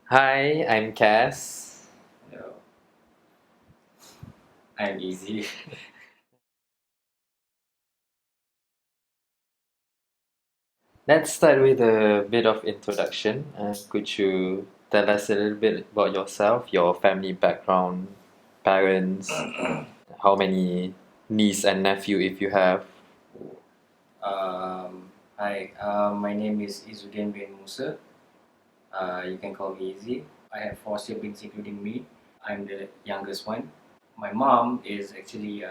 Hi, I'm Cass. Hello, I'm Izzy. Let's start with a bit of introduction. Could you tell us a little bit about yourself, your family background, parents, how many niece and nephew if you have? Hi, my name is Izzuddin bin Musa. You can call me Izzy. I have four siblings, including me. I'm the youngest one. My mom is actually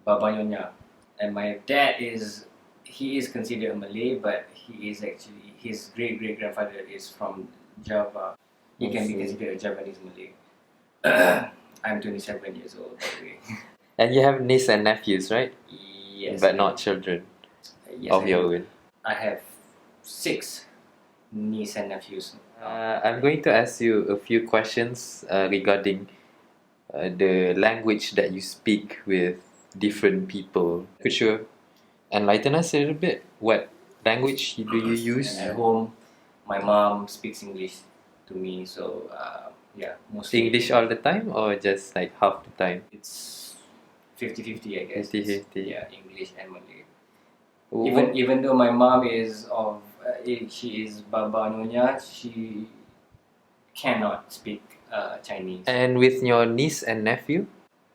Baba Nyonya, and my dad he is considered a Malay, but he is actually his great great grandfather is from Java. He I can be see. considered a Javanese Malay. I'm 27 years old, by the way. And you have niece and nephews, right? Yes, But I not do. children Yes, of I your do. own. I have six niece and nephews. I'm going to ask you a few questions regarding the language that you speak with different people. Could you enlighten us a little bit? What language do you use? At home, my mom speaks English to me, so yeah, mostly English all the time or just like half the time? it's 50-50, I guess. 50-50. Yeah, English and Malay. What, Even though my mom is she is Baba Nyonya, she cannot speak Chinese. and with your niece and nephew?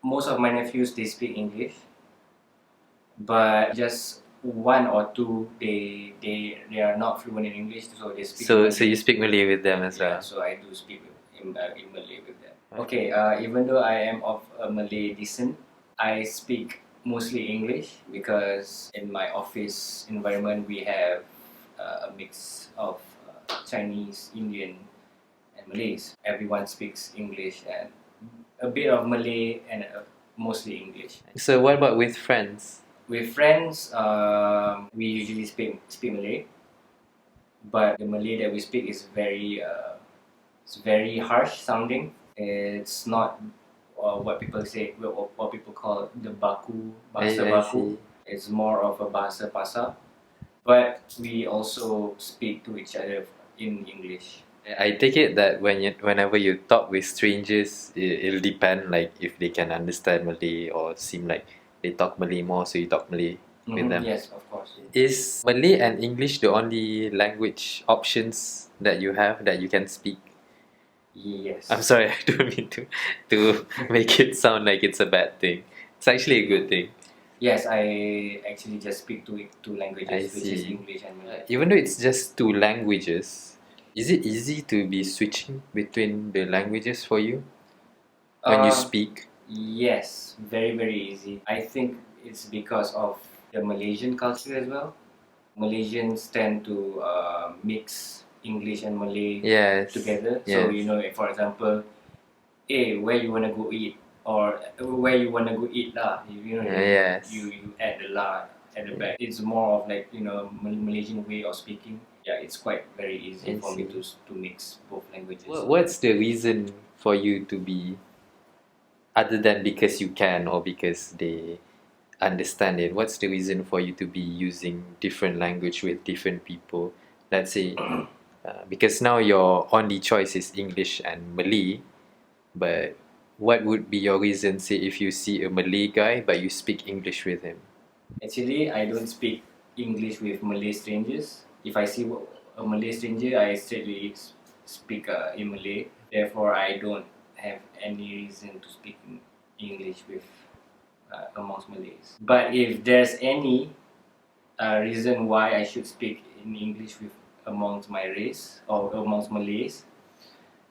Most of my nephews they speak English, but just one or two they are not fluent in English, so they speak in So Malay. you speak Malay with them as Yeah, well? so I do speak in Malay with them. Right. Okay, even though I am of a Malay descent, I speak mostly English because in my office environment we have a mix of Chinese, Indian, and Malays. Everyone speaks English and a bit of Malay and mostly English. So what about with friends? With friends, we usually speak Malay, but the Malay that we speak is it's very harsh sounding. It's not what people say, what people call the bahasa I baku. see. It's more of a bahasa pasar, but we also speak to each other in English. I take it that whenever you talk with strangers, it'll depend like if they can understand Malay or seem like they talk Malay more, so you talk Malay with them. Yes, of course. Is Malay and English the only language options that you have that you can speak? Yes. I'm sorry, I don't mean to make it sound like it's a bad thing. It's actually a good thing. Yes, I actually just speak two I languages, which is see. English and Malay. Even though it's just two languages, is it easy to be switching between the languages for you when you speak? Yes, very easy. I think it's because of the Malaysian culture as well. Malaysians tend to mix English and Malay Yes. together. So Yes. for example, hey, where you wanna go eat, or where you wanna go eat lah. Yes. You add the la at the back. It's more of like Malaysian way of speaking. Yeah, it's quite very easy I for me see. to mix both languages. What's the reason for you to be, other than because you can or because they understand it, what's the reason for you to be using different language with different people? Let's say, because now your only choice is English and Malay, but what would be your reason, say, if you see a Malay guy but you speak English with him? Actually, I don't speak English with Malay strangers. If I see a Malay stranger, I straightly speak in Malay. Therefore, I don't have any reason to speak in English with amongst Malays. But if there's any reason why I should speak in English with amongst my race or amongst Malays,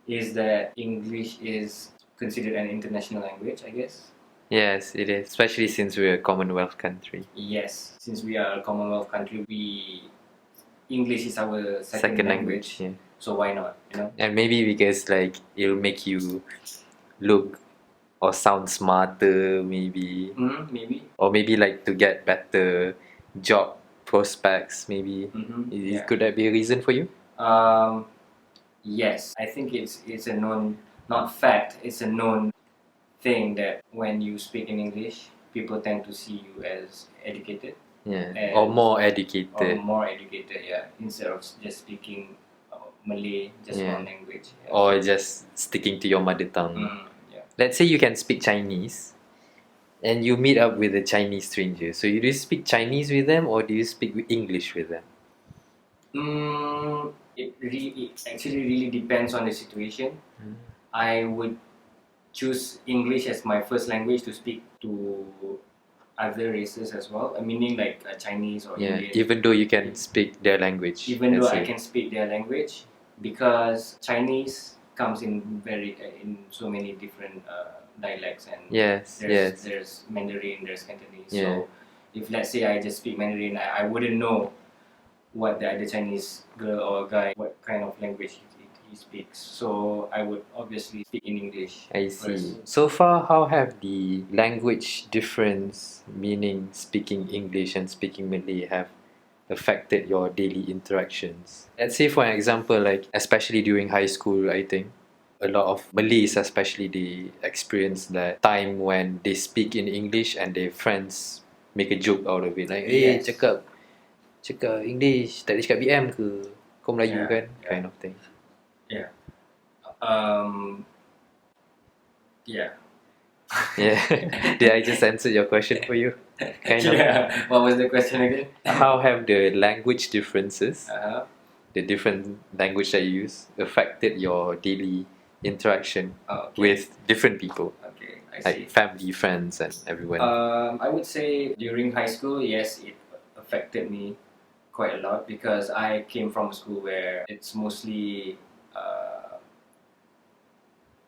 is that English is considered an international language, I guess. Yes, it is, especially since we're a Commonwealth country. Yes, since we are a Commonwealth country, we English is our Second language, yeah. so why not? And maybe because like it'll make you look or sound smarter, maybe. Maybe. Or maybe like to get better job prospects, maybe. Yeah. Could that be a reason for you? Yes, I think it's a known, not fact, it's a known thing that when you speak in English, people tend to see you as educated. Yeah. And Or more or educated. more educated, yeah, instead of just speaking Malay, just Yeah. one language. Or just sticking to your mother tongue. Yeah. Let's say you can speak Chinese and you meet up with a Chinese stranger. So you do you speak Chinese with them or do you speak English with them? It actually really depends on the situation. I would choose English as my first language to speak to other races as well. Meaning like Chinese or Yeah, Indian. even though you can speak their language. Even though let's I say. can speak their language, because Chinese comes in in so many different dialects, and Yes, yes. there's Mandarin, there's Cantonese. Yeah. So if let's say I just speak Mandarin, I wouldn't know what the other Chinese girl or guy, what kind of language he speaks. So I would obviously speak in English. I see. first. So far, how have the language difference, meaning speaking English and speaking Malay, have affected your daily interactions? Let's say, for an example, like especially during high school, I think a lot of Malays, especially, they experience that time when they speak in English and their friends make a joke out of it, like, "Hey, Yes. cakap English, tak boleh cakap BM ke? Kau Melayu Yeah, kan?" yeah. Kind of thing. Yeah. Yeah. Yeah. Did I just answer your question for you? Kind of. Yeah. What was the question again? How have the language differences, Uh-huh. the different language that you use, affected your daily interaction Okay. with different people, Okay, I see. like family, friends, and everyone? I would say during high school, yes, it affected me quite a lot because I came from a school where it's mostly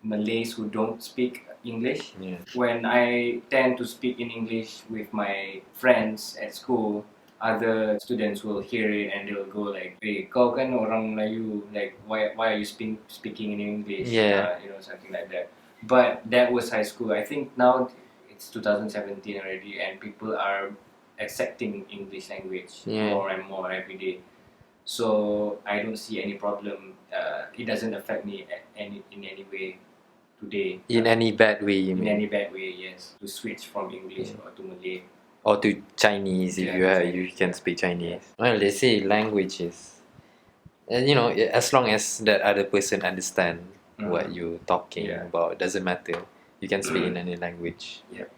Malays who don't speak English. Yeah. When I tend to speak in English with my friends at school, other students will hear it and they'll go like, "Hey, kau kan orang Melayu, like why are you speaking in English?" Yeah. Something like that. But that was high school. I think now it's 2017 already, and people are accepting English language Yeah. more and more every day. So I don't see any problem. It doesn't affect me in any way today. In any bad way, you In mean? any bad way, yes. To switch from English or to Malay. Or to Chinese, if Yeah, you Chinese, can yeah. speak Chinese. Well, they say languages, as long as that other person understand what you're talking Yeah. about, doesn't matter. You can speak in any language. Yep.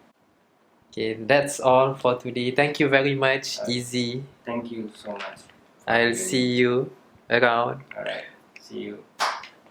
Okay, that's all for today. Thank you very much, Izzy. Thank you so much. I'll see you around. Alright. See you.